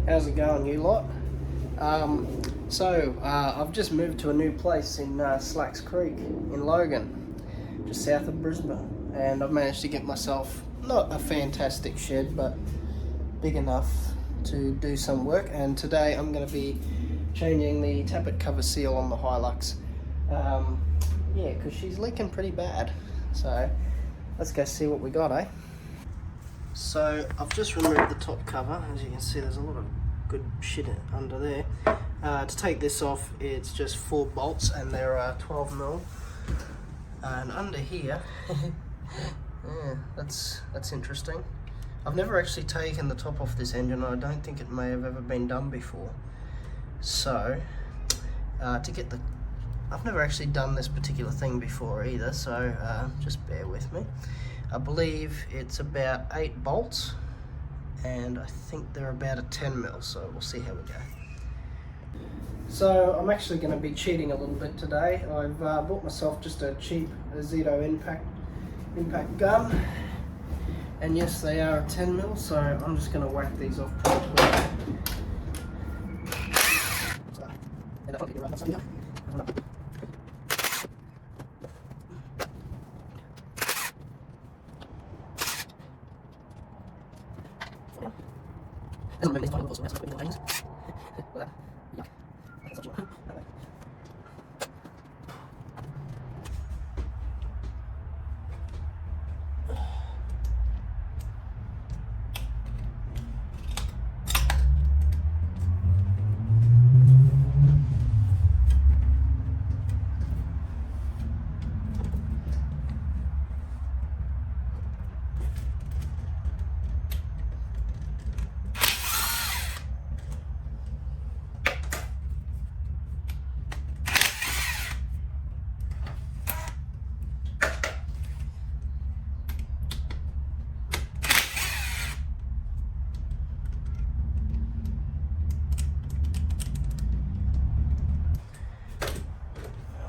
How's it going, you lot? I've just moved to a new place in Slacks Creek in Logan, just south of Brisbane, and I've managed to get myself not a fantastic shed, but big enough to do some work. And today I'm going to be changing the Tappet cover seal on the Hilux. Yeah, because she's leaking pretty bad. So let's go see what we got, eh? So I've just removed the top cover. As you can see, there's a lot of good shit under there. To take this off, it's just 4 bolts, and they're 12mm. And under here, yeah, that's interesting. I've never actually taken the top off this engine. I don't think it may have ever been done before. So I've never actually done this particular thing before either, so just bear with me. I believe it's about 8 bolts, and I think they're about a 10mm, so we'll see how we go. So I'm actually going to be cheating a little bit today. I've bought myself just a cheap Zito impact gun, and yes, they are a 10mm, so I'm just going to whack these off pretty quick.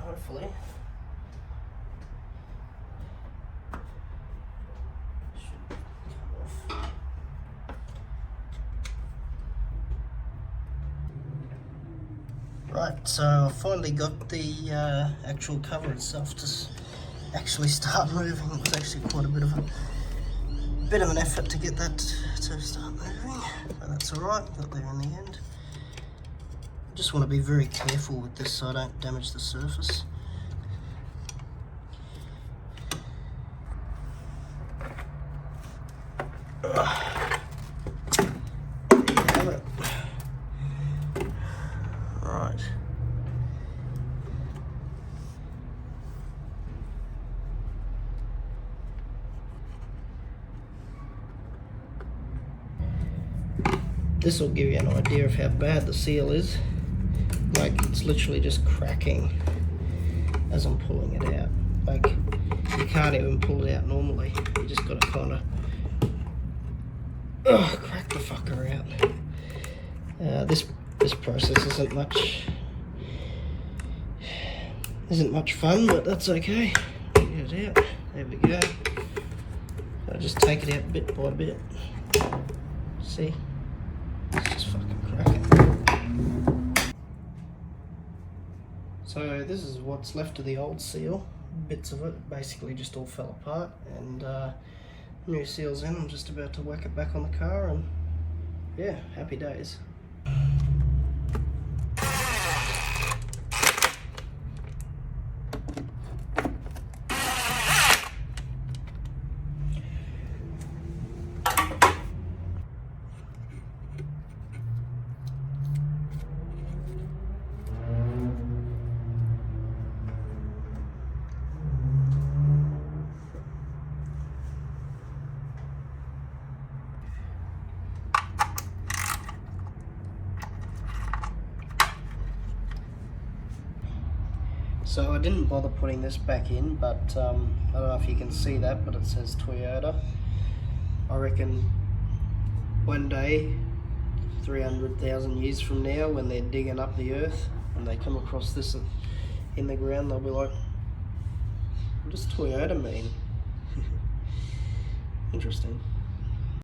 Hopefully. Should come off. Right, so I finally got the actual cover itself to actually start moving. It was actually quite a bit of an effort to get that to start moving, but that's alright, got there in the end. I just want to be very careful with this so I don't damage the surface. There you have it. Right. This will give you an idea of how bad the seal is. Like, it's literally just cracking as I'm pulling it out. Like, you can't even pull it out normally. You just got to kind of crack the fucker out. This process isn't much fun, but that's okay. Get it out. There we go. So just take it out bit by bit. See? It's just fucking cracking. So this is what's left of the old seal. Bits of it basically just all fell apart, and new seal's in. I'm just about to whack it back on the car, and yeah, happy days. So I didn't bother putting this back in, but I don't know if you can see that, but it says Toyota. I reckon one day, 300,000 years from now, when they're digging up the earth and they come across this in the ground, they'll be like, what does Toyota mean? Interesting.